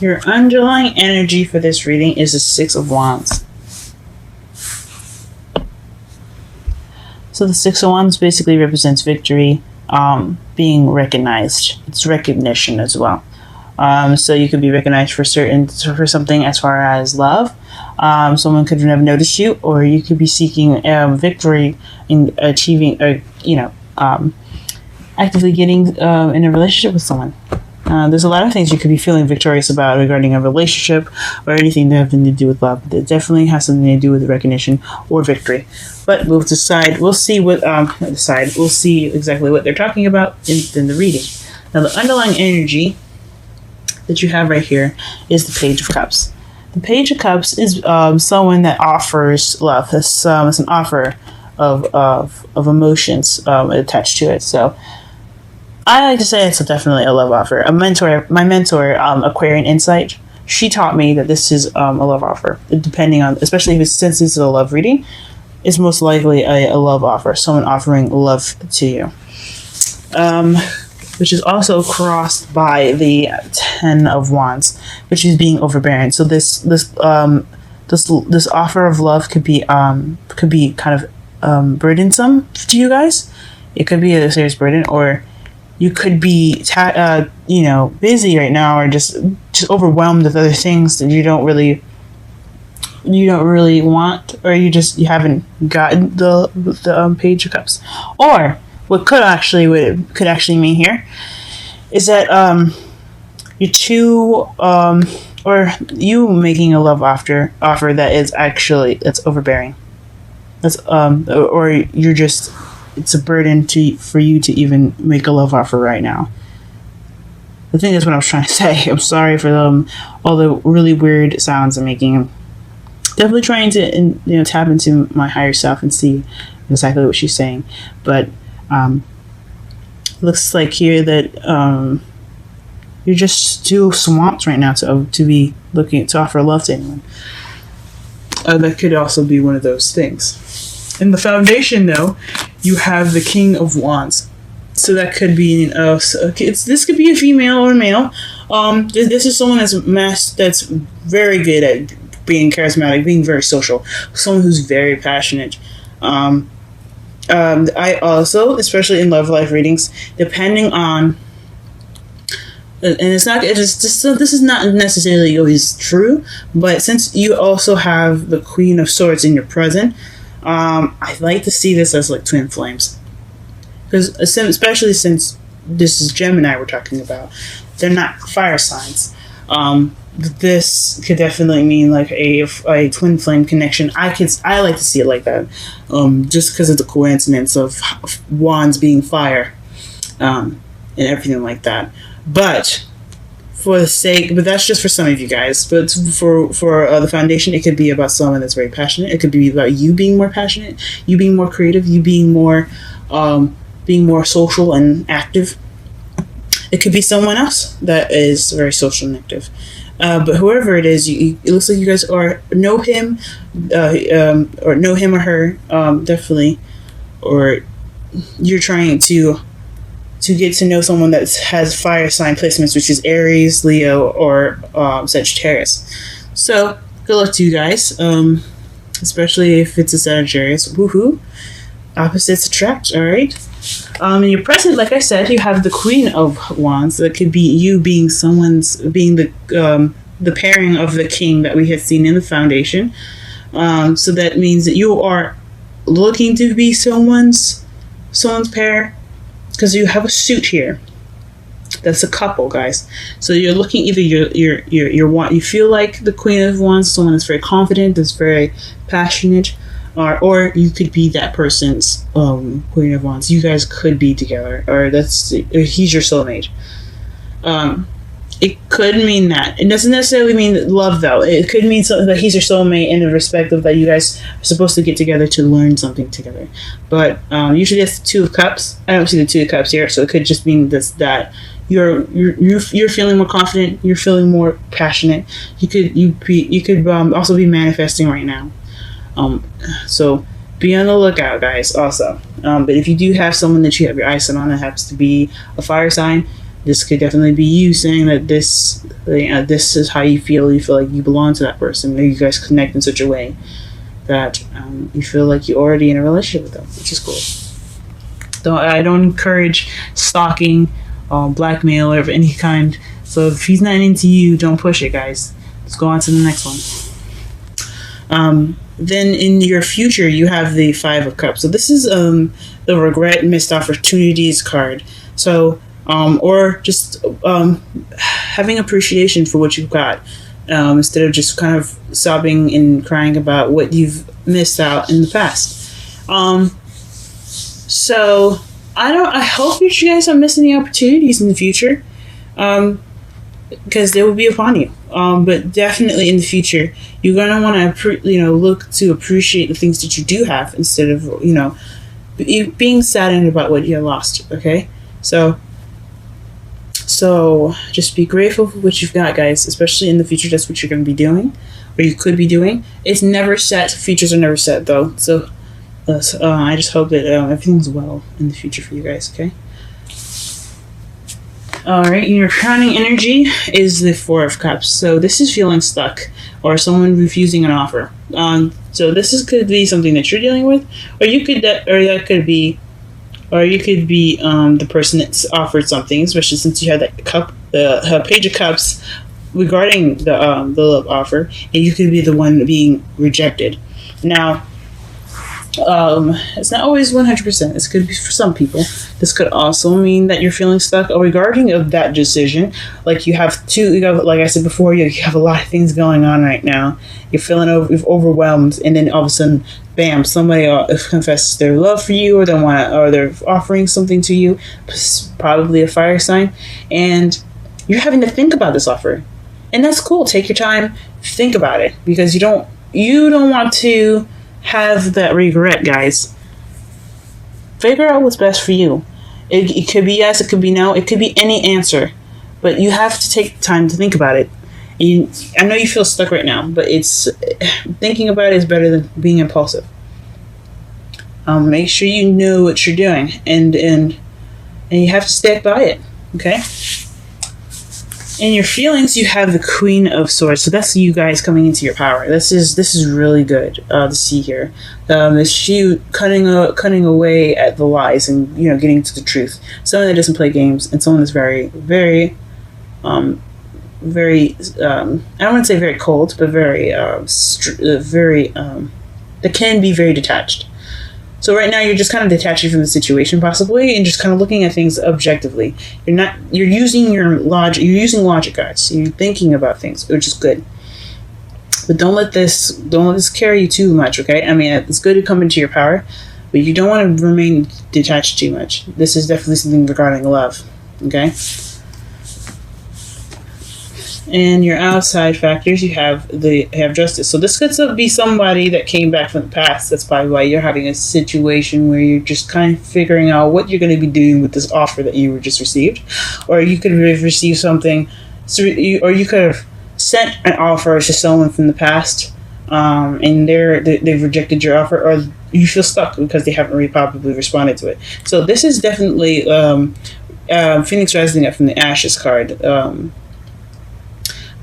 Your underlying energy for this reading is the Six of Wands. So the Six of Wands basically represents victory, being recognized. It's recognition as well. So you could be recognized for something as far as love. Someone could have noticed you, or you could be seeking victory in achieving, or actively getting in a relationship with someone. There's a lot of things you could be feeling victorious about regarding a relationship or anything that having to do with love. It definitely has something to do with recognition or victory. But we'll decide. We'll see what We'll see exactly what they're talking about in the reading. Now, the underlying energy that you have right here is the Page of Cups. The Page of Cups is someone that offers love. It's an offer of emotions attached to it. So I like to say it's definitely a love offer. My mentor, Aquarian Insight, she taught me that this is a love offer. Depending on, especially if since this is a love reading, it's most likely a love offer. Someone offering love to you, which is also crossed by the Ten of Wands, which is being overbearing. So this offer of love could be kind of burdensome to you guys. It could be a serious burden, or you could be, busy right now, or just overwhelmed with other things that you don't really want, or you haven't gotten the Page of Cups. Or what could actually mean here is that or you making a love offer that is that's overbearing. That's or you're just. It's a burden for you to even make a love offer right now. I think that's what I was trying to say. I'm sorry for all the really weird sounds I'm making. I'm definitely trying to tap into my higher self and see exactly what she's saying. But looks like here that you're just too swamped right now to be looking to offer love to anyone. That could also be one of those things. In the foundation, though, you have the King of Wands. So that could be this could be a female or a male. This is someone that's very good at being charismatic, being very social. Someone who's very passionate. I also, especially in love life readings, depending on, and this is not necessarily always true, but since you also have the Queen of Swords in your present, I'd like to see this as like twin flames, because especially since this is Gemini we're talking about, they're not fire signs. This could definitely mean like a twin flame connection. I like to see it like that, just because of the coincidence of wands being fire, and everything like that. But that's just for some of you guys. But for the foundation, it could be about someone that's very passionate. It could be about you being more passionate, you being more creative, you being more social and active. It could be someone else that is very social and active. But whoever it is, it looks like you guys know him or her, definitely, or you're trying to get to know someone that has fire sign placements, which is Aries, Leo, or Sagittarius. So good luck to you guys, especially if it's a Sagittarius. Woohoo! Opposites attract. All right. In your present, like I said, you have the Queen of Wands. That could be you being the pairing of the King that we had seen in the foundation. So that means that you are looking to be someone's pair, because you have a suit here. That's a couple, guys. So you're looking, either you feel like the Queen of Wands, someone that's very confident, that's very passionate, or you could be that person's Queen of Wands. You guys could be together, or he's your soulmate. It could mean that. It doesn't necessarily mean love, though. It could mean something that he's your soulmate in the respect of that you guys are supposed to get together to learn something together. But usually that's the Two of Cups. I don't see the Two of Cups here, so it could just mean that you're feeling more confident. You're feeling more passionate. You could also be manifesting right now. So be on the lookout, guys. Also, but if you do have someone that you have your eyes set on that happens to be a fire sign, This could definitely be you saying that this is how you feel. You feel like you belong to that person. Maybe you guys connect in such a way that you feel like you're already in a relationship with them, which is cool. I don't encourage stalking, blackmail, or of any kind. So if he's not into you, don't push it, guys. Let's go on to the next one. Then in your future, you have the Five of Cups. So this is the regret, missed opportunities card. So, or just having appreciation for what you've got, instead of just kind of sobbing and crying about what you've missed out in the past. So I hope you guys don't miss any opportunities in the future, because they will be upon you. But definitely in the future, you're gonna want to look to appreciate the things that you do have instead of being saddened about what you lost. Okay, so just be grateful for what you've got, guys. Especially in the future, that's what you're gonna be doing, or you could be doing. It's never set. Futures are never set, though. So I just hope that everything's well in the future for you guys. Okay. Alright, your crowning energy is the Four of Cups. So this is feeling stuck or someone refusing an offer. So this could be something that you're dealing with, or you could the person that's offered something, especially since you had that cup, the Page of Cups regarding the love offer, and you could be the one being rejected. Now, it's not always 100%. This could be for some people. This could also mean that you're feeling stuck or regarding of that decision. Like like I said before, you have a lot of things going on right now. You're feeling overwhelmed, and then all of a sudden, bam! Somebody confesses their love for you, or they're offering something to you, probably a fire sign, and you're having to think about this offer, and that's cool. Take your time, think about it, because you don't want to have that regret, guys. Figure out what's best for you. It could be yes, it could be no, it could be any answer, but you have to take time to think about it. I know you feel stuck right now, but thinking about it is better than being impulsive. Make sure you know what you're doing, and you have to stick by it. Okay. In your feelings, you have the Queen of Swords. So that's you guys coming into your power. This is really good to see here. It's you cutting away at the lies and getting to the truth. Someone that doesn't play games, and someone that's very, very, very. I don't want to say very cold, but very, that can be very detached. So right now you're just kind of detaching from the situation possibly, and just kind of looking at things objectively. You're using your logic. You're using logic, guys. You're thinking about things, which is good. But don't let this carry you too much. Okay. I mean, it's good to come into your power, but you don't want to remain detached too much. This is definitely something regarding love. Okay. And your outside factors, you have Justice. So this could be somebody that came back from the past. That's probably why you're having a situation where you're just kind of figuring out what you're going to be doing with this offer that you just received. Or you could have received something, or you could have sent an offer to someone from the past, and they've rejected your offer, or you feel stuck because they haven't really probably responded to it. So this is definitely Phoenix rising up from the Ashes card.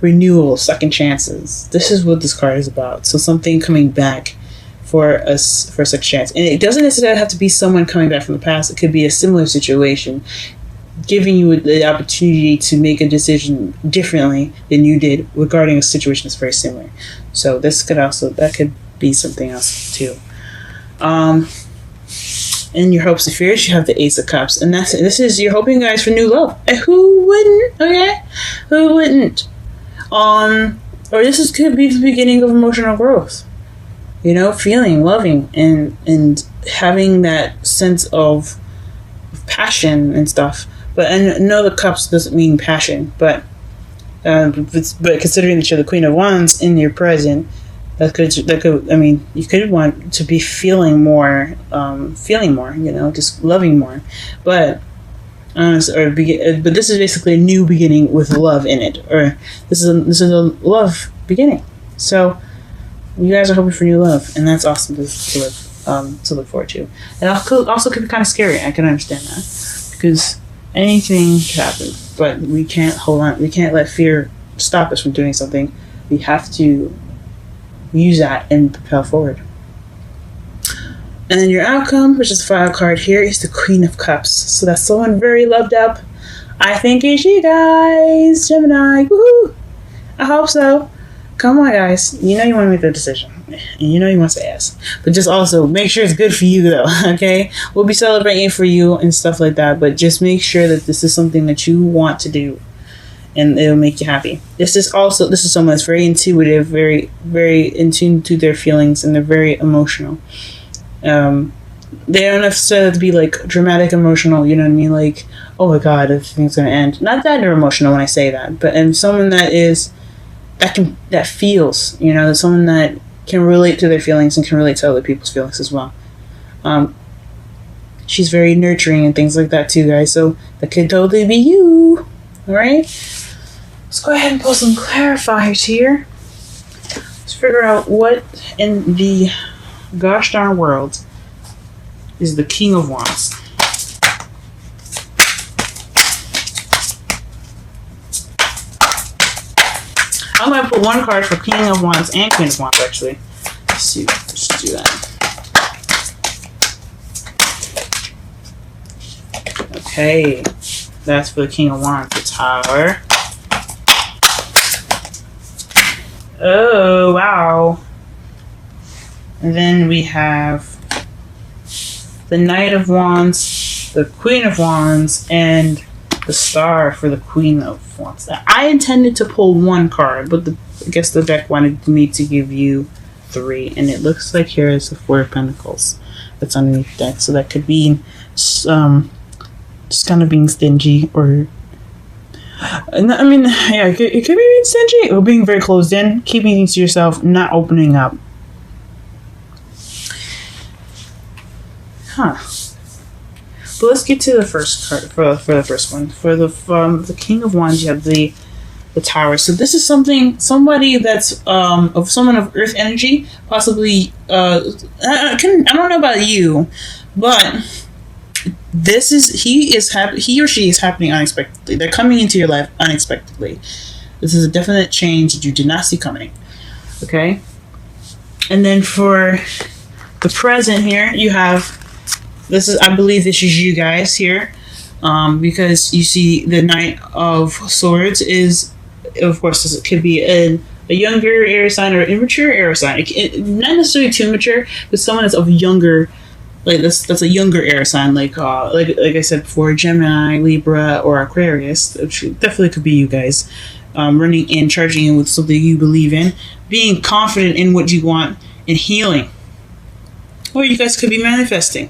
Renewal, second chances. This is what this card is about. So something coming back for a second chance, and it doesn't necessarily have to be someone coming back from the past. It could be a similar situation, giving you the opportunity to make a decision differently than you did regarding a situation that's very similar. So that could be something else too. In your hopes and fears, you have the Ace of Cups, and this is you're hoping, guys, for new love. And who wouldn't? Okay, who wouldn't? Or could be the beginning of emotional growth. Feeling, loving, and having that sense of passion and stuff. But I know the cups doesn't mean passion, but considering that you're the Queen of Wands in your present, that could you could want to be feeling more, just loving more, but. But this is basically a new beginning with love in it, or this is a love beginning. So you guys are hoping for new love, and that's awesome to look forward to. And also could be kind of scary. I can understand that, because Anything could happen, but we can't hold on. We can't let fear stop us from doing something. We have to use that and propel forward. And then your outcome, which is the final card here, is the Queen of Cups. So that's someone very loved up. I think it's you guys, Gemini. Woohoo! I hope so. Come on, guys. You know you want to make the decision. And you know you want to say yes. But just also make sure it's good for you, though, okay? We'll be celebrating for you and stuff like that, but just make sure that this is something that you want to do and it'll make you happy. This is someone that's very intuitive, very, very in tune to their feelings, and they're very emotional. They don't necessarily have to be like dramatic emotional, you know what I mean? Like, oh my god, everything's gonna end. Not that they're emotional when I say that, but someone that feels, you know, someone that can relate to their feelings and can relate to other people's feelings as well. She's very nurturing and things like that too, guys. So that could totally be you. Alright? Let's go ahead and pull some clarifiers here. Let's figure out what in the gosh darn world is the King of Wands. I'm going to put one card for King of Wands and Queen of Wands, actually. Let's see. Let's do that. Okay. That's for the King of Wands, the Tower. Oh, wow. And then we have the Knight of Wands, the Queen of Wands, and the Star for the Queen of Wands. I intended to pull one card, but I guess the deck wanted me to give you 3, and it looks like here is the 4 of Pentacles that's underneath the deck. So that could be just kind of being stingy, or I mean, yeah, it could be being stingy or being very closed in, keeping things to yourself, not opening up. Huh. But let's get to the first card for the first one. For the King of Wands, you have the Tower. So this is somebody that's of someone of Earth energy, possibly. I don't know about you, but he or she is happening unexpectedly. They're coming into your life unexpectedly. This is a definite change that you did not see coming. Okay, and then for the present here, you have. I believe this is you guys here, because you see the Knight of Swords is, of course, this could be a younger air sign or an immature air sign. Not necessarily too mature, but someone that's of younger, like that's a younger air sign, like I said before, Gemini, Libra, or Aquarius. Which definitely could be you guys, running in, charging in with something you believe in, being confident in what you want, and healing. Or you guys could be manifesting.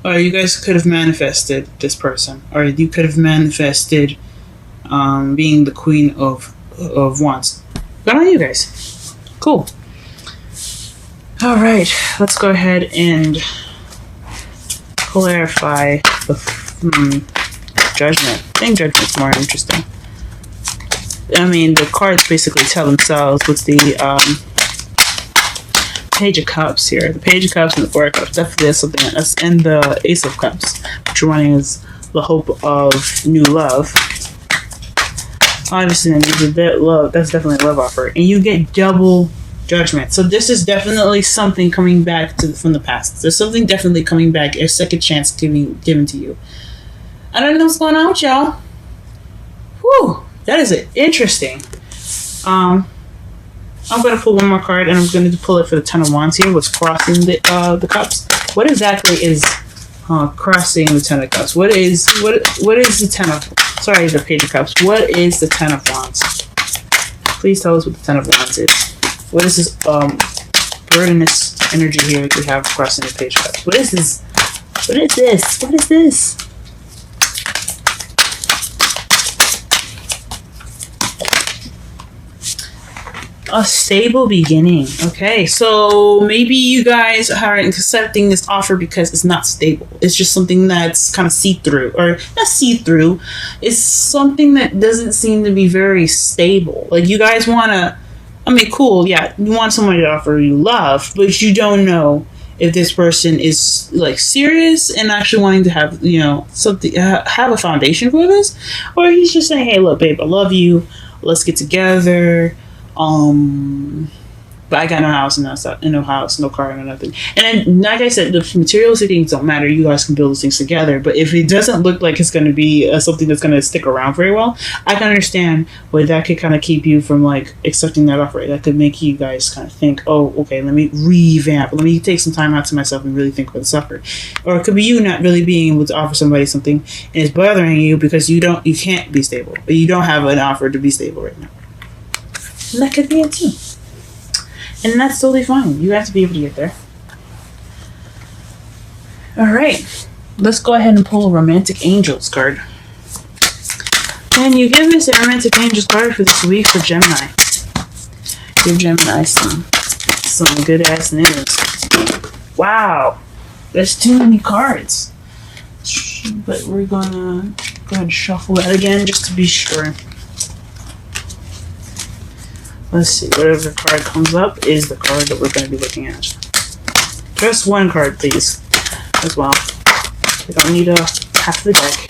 Or you guys could have manifested this person. Or you could have manifested being the Queen of Wands. Good on you guys. Cool. Alright, let's go ahead and clarify the Judgment. I think Judgment's more interesting. I mean, the cards basically tell themselves with the Page of Cups here. The Page of Cups and the 4 of Cups. Definitely is something else. And the Ace of Cups, which you're wanting is the hope of new love. Obviously, that's definitely a love offer. And you get double Judgment. So this is definitely something coming back from the past. There's something definitely coming back, a second chance given to you. I don't know what's going on with y'all. Whew, that is interesting. I'm going to pull one more card, and I'm going to pull it for the Ten of Wands here. What's crossing the cups? What exactly is crossing the Ten of Cups? What is the Ten of? Sorry, the Page of Cups. What is the Ten of Wands? Please tell us what the Ten of Wands is. What is this burdenous energy here that we have crossing the Page of Cups? What is this? What is this? What is this? A stable beginning. Okay, so maybe you guys aren't accepting this offer because it's not stable. It's just something that's kind of see-through, or not see-through. It's something that doesn't seem to be very stable. Like, you guys want to, I mean, cool, yeah, you want somebody to offer you love, but you don't know if this person is like serious and actually wanting to have, you know, something, have a foundation for this, or he's just saying, hey, look, babe, I love you, let's get together, but I got no house and no house, no car, no nothing. And then, like I said, the materialistic things don't matter. You guys can build those things together. But if it doesn't look like it's going to be something that's going to stick around very well, I can understand why that could kind of keep you from like accepting that offer. That could make you guys kind of think, oh, okay, let me revamp. Let me take some time out to myself and really think about this offer. Or it could be you not really being able to offer somebody something and it's bothering you because you can't be stable. Or you don't have an offer to be stable right now. And that could be it too. And that's totally fine. You have to be able to get there. Alright. Let's go ahead and pull a Romantic Angels card. Can you give us a Romantic Angels card for this week for Gemini? Give Gemini some good ass news. Wow. There's too many cards. But we're gonna go ahead and shuffle that again just to be sure. Let's see, whatever card comes up is the card that we're going to be looking at. Just one card, please, as well. We don't need half the deck.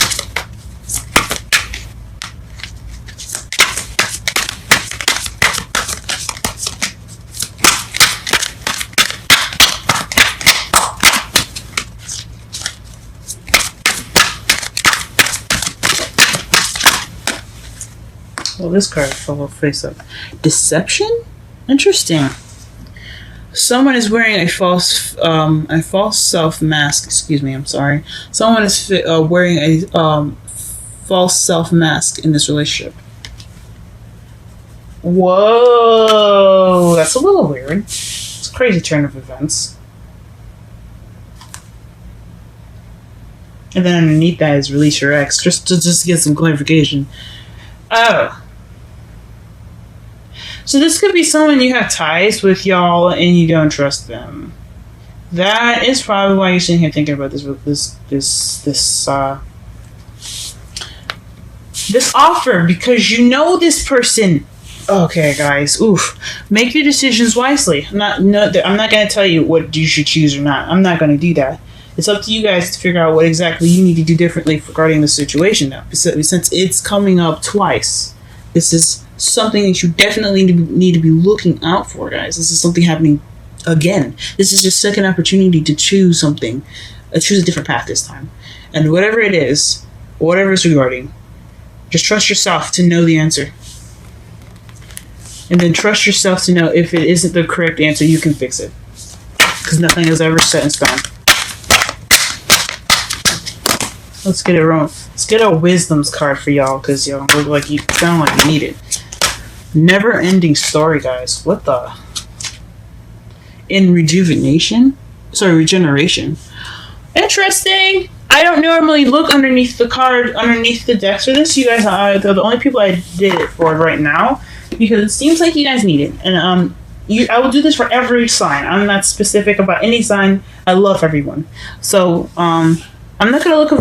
Well, this card fell face up. Deception? Interesting. Someone is wearing a false self mask. Excuse me, I'm sorry. Someone is wearing a false self mask in this relationship. Whoa, that's a little weird. It's a crazy turn of events. And then underneath that is release your ex, just to get some clarification. Oh. So this could be someone you have ties with, y'all, and you don't trust them. That is probably why you're sitting here thinking about this offer, because you know this person. Okay, guys, oof. Make your decisions wisely. I'm not going to tell you what you should choose or not. I'm not going to do that. It's up to you guys to figure out what exactly you need to do differently regarding the situation now. Since it's coming up twice, this is something that you definitely need to be looking out for, guys. This is something happening again. This is your second opportunity to choose something. Choose a different path this time. And whatever it is, whatever it's regarding, just trust yourself to know the answer. And then trust yourself to know if it isn't the correct answer, you can fix it. Because nothing is ever set in stone. Let's get a wisdom's card for y'all, because y'all look like you sound like you need it. Never ending story, guys. What the? In regeneration. Interesting. I don't normally look underneath the decks for this. You guys are the only people I did it for right now, because it seems like you guys need it. And I will do this for every sign. I'm not specific about any sign. I love everyone. So I'm not gonna look up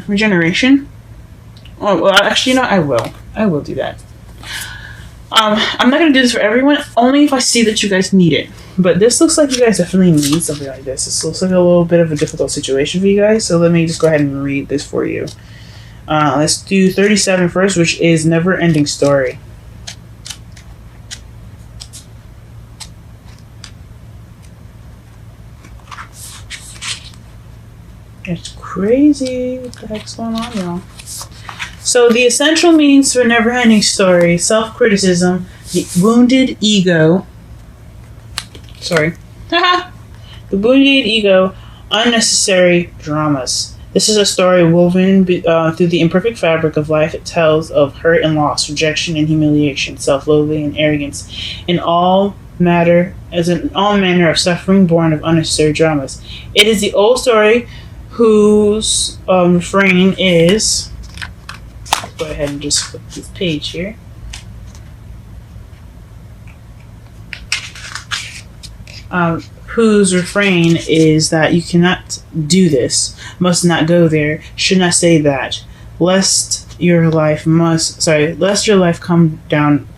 regeneration. Oh, well, actually, you know, I will do that. I'm not gonna do this for everyone, only if I see that you guys need it. But this looks like you guys definitely need something like this. This looks like a little bit of a difficult situation for you guys, so let me just go ahead and read this for you. Let's do 37 first, which is Never Ending Story. It's crazy. What the heck's going on, y'all? So the essential meanings for Never Ending Story: self-criticism, the wounded ego. Sorry. The wounded ego, unnecessary dramas. This is a story woven through the imperfect fabric of life. It tells of hurt and loss, rejection and humiliation, self-loathing and arrogance, in all manner of suffering born of unnecessary dramas. It is the old story whose refrain is... Let's go ahead and just flip this page here. Whose refrain is that you cannot do this, must not go there, should not say that, lest lest your life come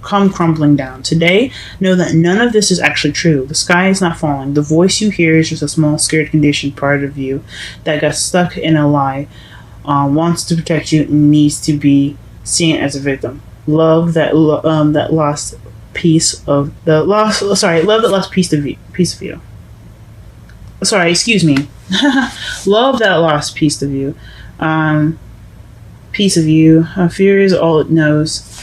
crumbling down. Today, know that none of this is actually true. The sky is not falling. The voice you hear is just a small, scared, conditioned part of you that got stuck in a lie, wants to protect you, and needs to be seen as a victim. Love that lost piece of the lost. Love that lost piece of you. Sorry, excuse me. Love that lost piece of you. Piece of you. Fear is all it knows.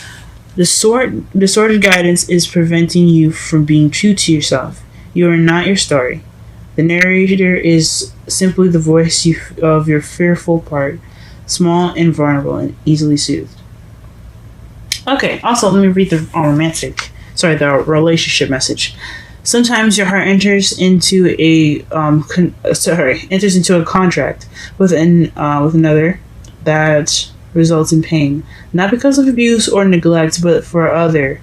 Distorted guidance is preventing you from being true to yourself. You are not your story. The narrator is simply the voice of your fearful part, small and vulnerable and easily soothed. Okay, also let me read the relationship message. Sometimes your heart enters into a contract with another that results in pain, not because of abuse or neglect, but for other,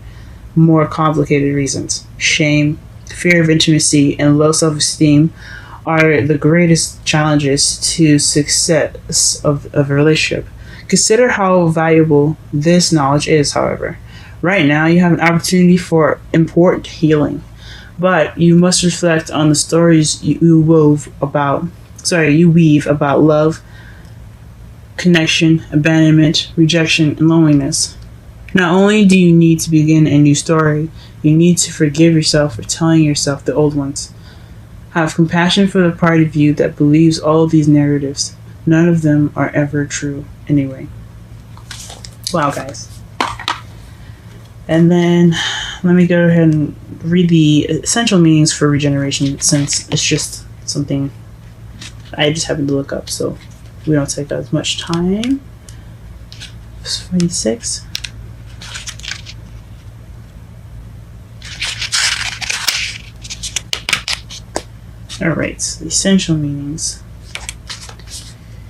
more complicated reasons. Shame, fear of intimacy, and low self-esteem are the greatest challenges to success of a relationship. Consider how valuable this knowledge is, however. Right now, you have an opportunity for important healing, but you must reflect on the stories you weave about love, connection, abandonment, rejection, and loneliness. Not only do you need to begin a new story, you need to forgive yourself for telling yourself the old ones. Have compassion for the part of you that believes all of these narratives. None of them are ever true anyway. Wow, guys. And then let me go ahead and read the essential meanings for regeneration, since it's just something I just happened to look up, so we don't take as much time. 26. Alright, so the essential meanings.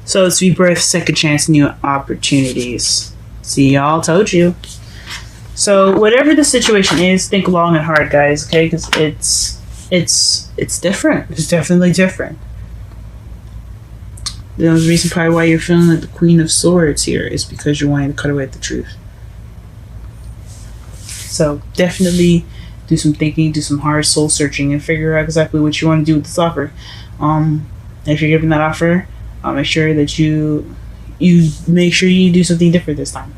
So it's rebirth, second chance, new opportunities. See, y'all, told you. So whatever the situation is, think long and hard, guys, okay? Because it's different. It's definitely different. The reason probably why you're feeling like the Queen of Swords here is because you're wanting to cut away at the truth. So definitely do some thinking, do some hard soul searching, and figure out exactly what you want to do with this offer. If you're giving that offer, make sure that you make sure you do something different this time.